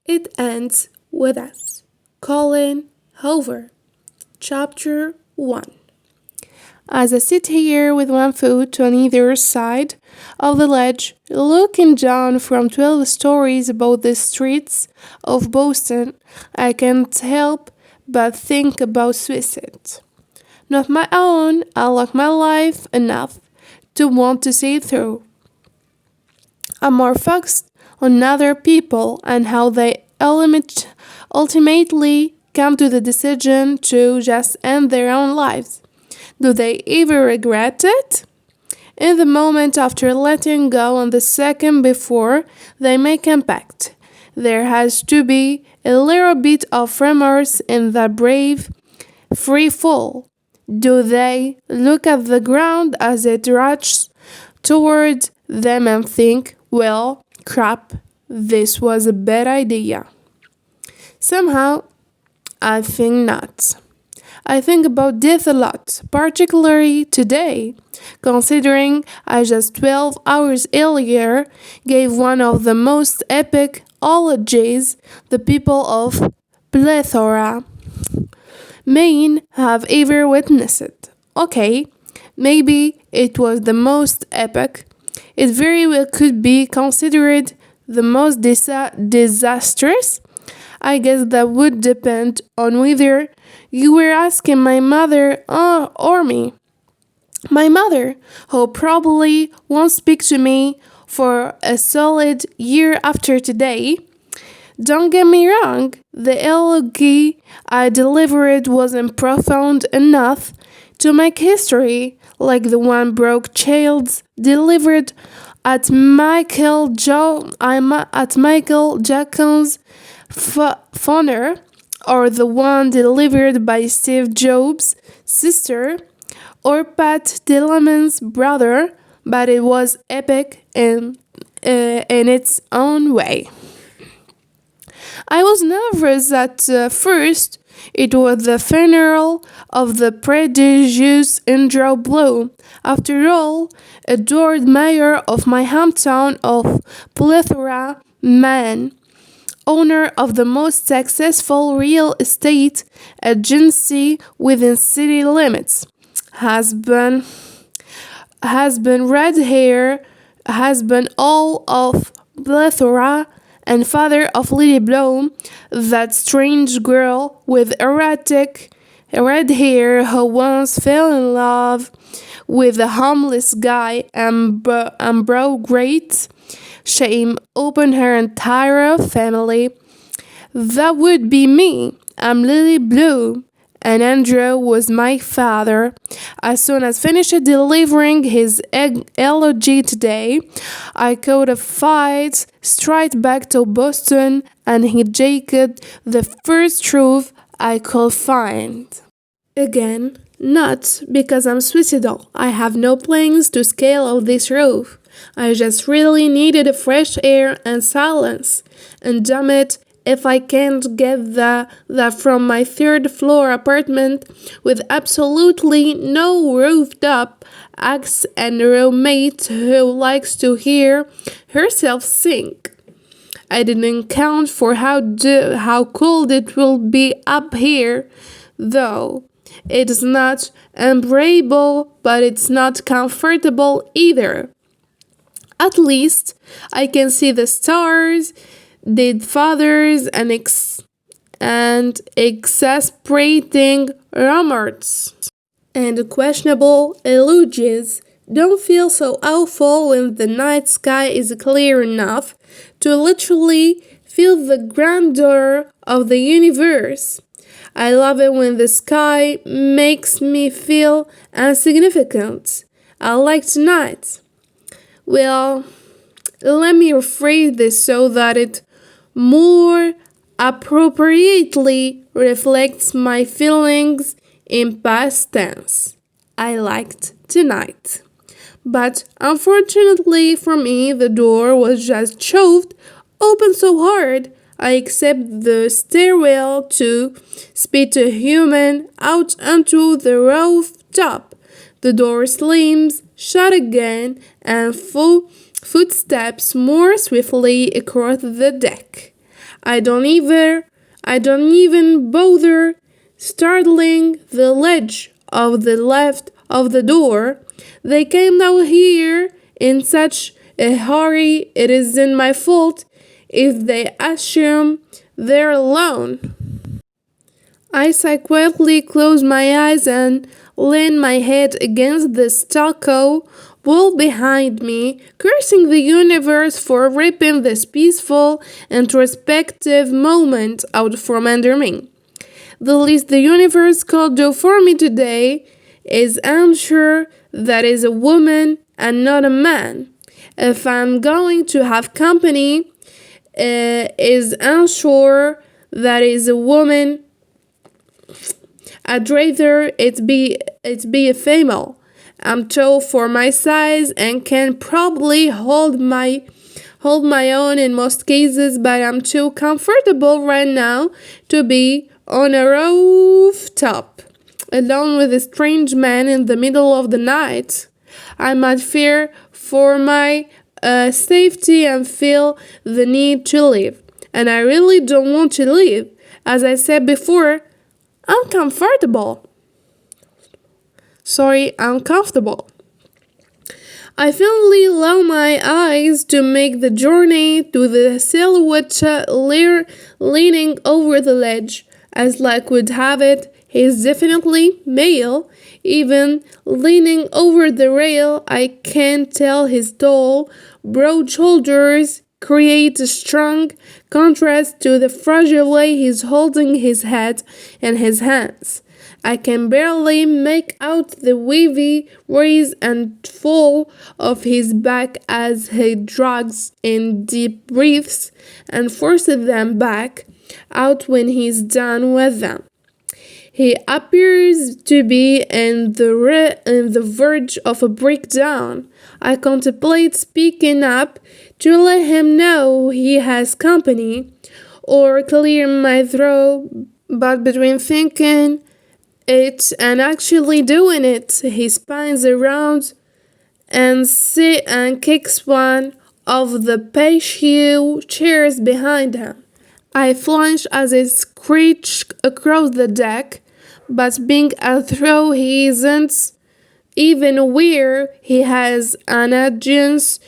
It ends with us. Colleen Hoover. Chapter 1. As I sit here with one foot on either side of the ledge, looking down from 12 stories about the streets of Boston, I can't help but think about suicide. Not my own, I like my life enough to want to see it through. I'm more focused on other people and how they ultimately come to the decision to just end their own lives. Do they ever regret it? In the moment after letting go and the second before they make impact, there has to be a little bit of remorse in that brave, free fall. Do they look at the ground as it rushes toward them and think, well, crap, this was a bad idea? Somehow, I think not. I think about death a lot, particularly today, considering I just 12 hours earlier gave one of the most epic eulogies the people of Plethora, Maine have ever witnessed. Okay, maybe it was the most epic. It very well could be considered the most disastrous. I guess that would depend on whether you were asking my mother or me. My mother, who probably won't speak to me for a solid year after today. Don't get me wrong, the eulogy I delivered wasn't profound enough to make history like the one Brooke Childs delivered at Michael Jackson's funeral, or the one delivered by Steve Jobs' sister or Pat Dillman's brother, but it was epic in its own way. I was nervous at first. It was the funeral of the prodigious Andrew Blow. After all, adored mayor of my hometown of Plethora, Maine, owner of the most successful real estate agency within city limits, husband, red hair, husband all of Plethora, and father of Lily Bloom, that strange girl with erratic red hair who once fell in love with a homeless guy and brought great shame upon her entire family. That would be me. I'm Lily Bloom, and Andrew was my father. As soon as finished delivering his eulogy today, I caught a flight straight back to Boston and hijacked the first truth I could find. Again, not because I'm suicidal. I have no plans to scale off this roof. I just really needed fresh air and silence. And damn it, if I can't get that from my third floor apartment with absolutely no rooftop access and a roommate who likes to hear herself sing. I didn't count for how cold it will be up here, though. It's not unbearable, but it's not comfortable either. At least I can see the stars, dead fathers, and exasperating rumors. And questionable eulogies don't feel so awful when the night sky is clear enough to literally feel the grandeur of the universe. I love it when the sky makes me feel insignificant. I like tonight. Well, let me rephrase this so that it more appropriately reflects my feelings in past tense. I liked tonight. But unfortunately for me, the door was just shoved open so hard I accept the stairwell to spit a human out onto the rooftop. The door slams shut again, and footsteps more swiftly across the deck. I don't even I don't even bother startling the ledge of the left of the door. They came down here in such a hurry. It isn't my fault if they assume they're alone. I quietly close my eyes and lean my head against the stucco wall behind me, cursing the universe for ripping this peaceful, introspective moment out from under me. The least the universe could do for me today is ensure that is a woman and not a man. If I'm going to have company, is ensure that is a woman. I'd rather it be a female. I'm tall for my size and can probably hold my own in most cases, but I'm too comfortable right now to be on a rooftop alone with a strange man in the middle of the night. I might fear for my safety and feel the need to leave. And I really don't want to leave. As I said before, I'm comfortable. Sorry, I'm comfortable. I finally allow my eyes to make the journey to the silhouette leaning over the ledge. As luck would have it, he is definitely male. Even leaning over the rail, I can tell his tall, broad shoulders create a strong contrast to the fragile way he's holding his head in his hands. I can barely make out the wavy rise and fall of his back as he drags in deep breaths and forces them back out when he's done with them. He appears to be in the verge of a breakdown. I contemplate speaking up to let him know he has company, or clear my throat, but between thinking it and actually doing it, he spins around and kicks one of the patio chairs behind him. I flinch as it screeches across the deck, but being a throw he isn't even aware he has an audience.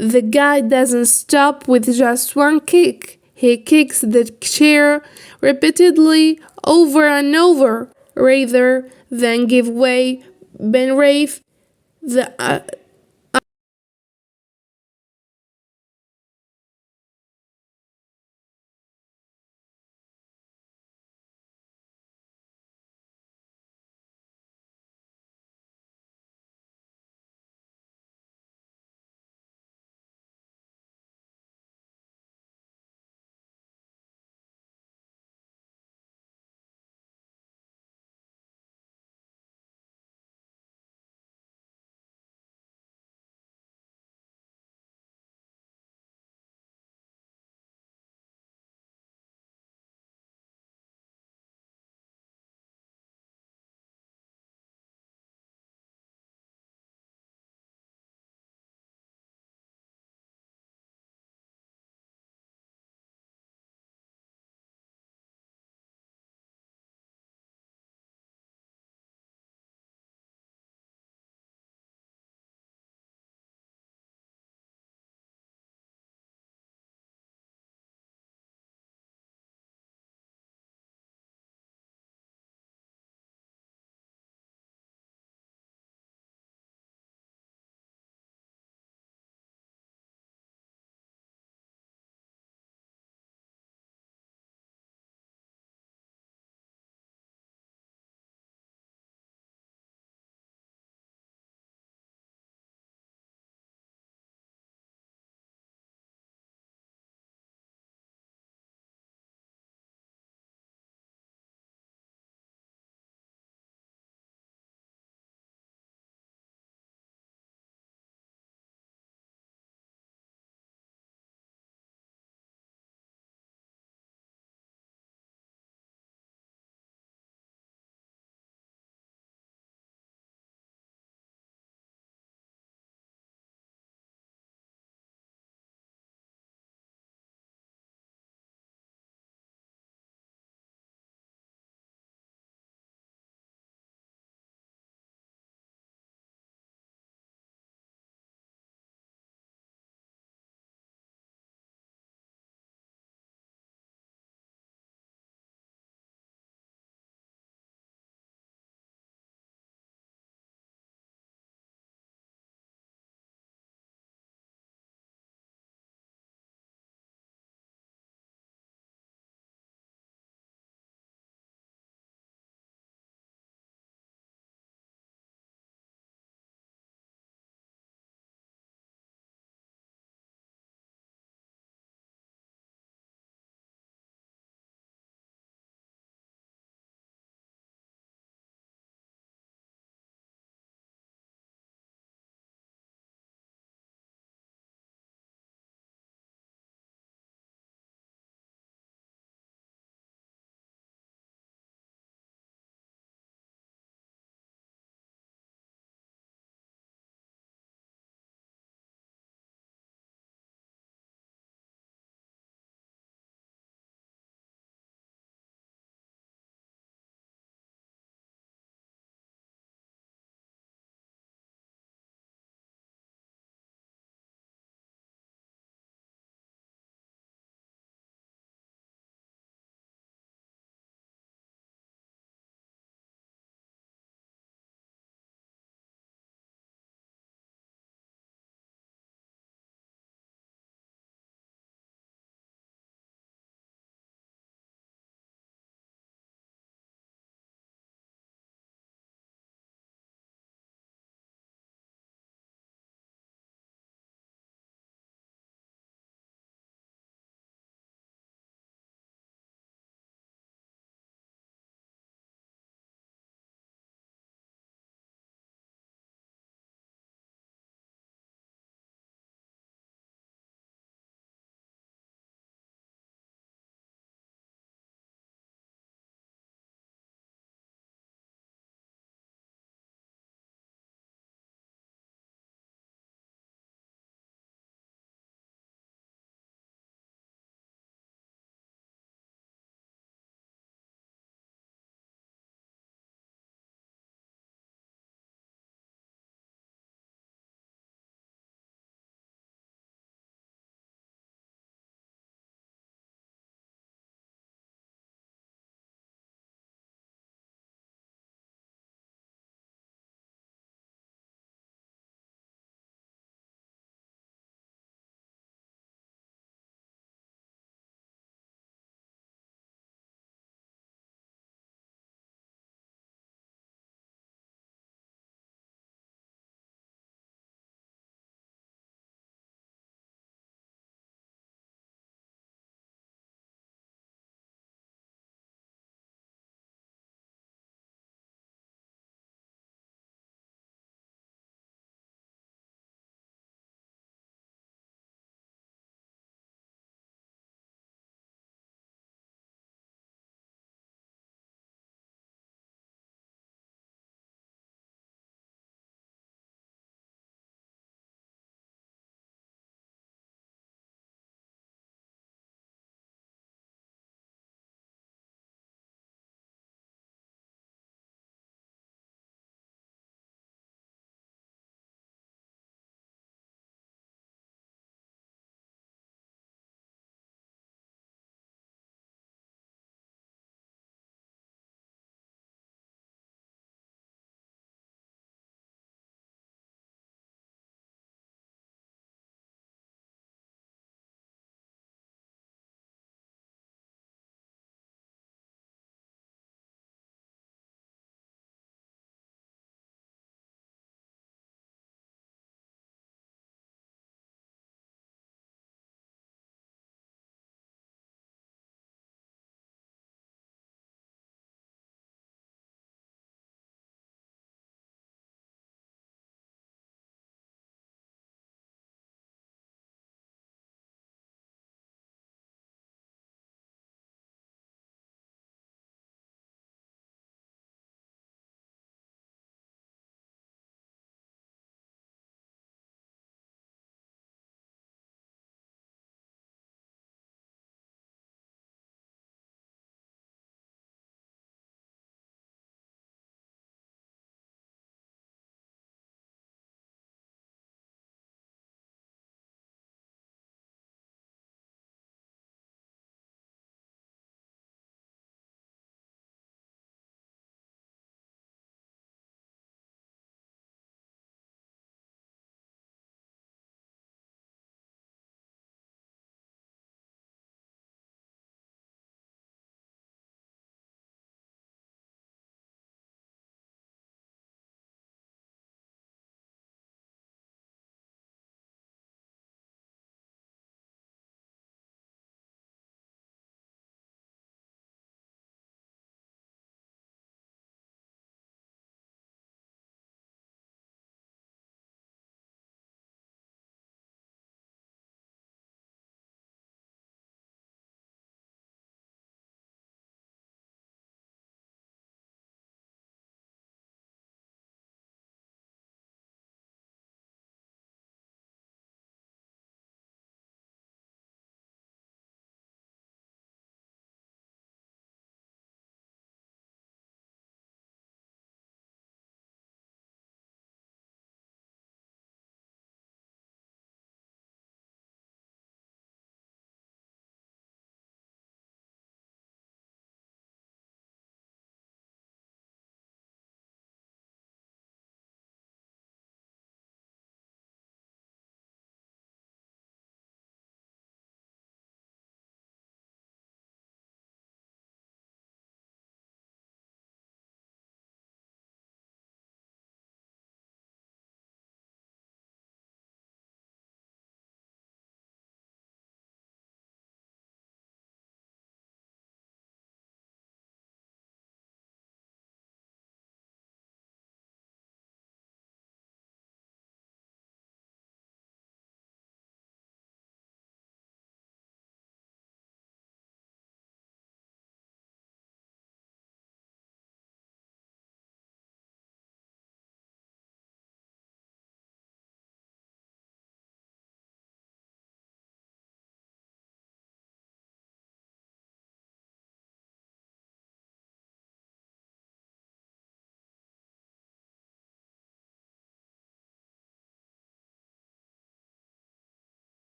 The guy doesn't stop with just one kick. He kicks the chair repeatedly over and over, rather than give way. Ben Rafe,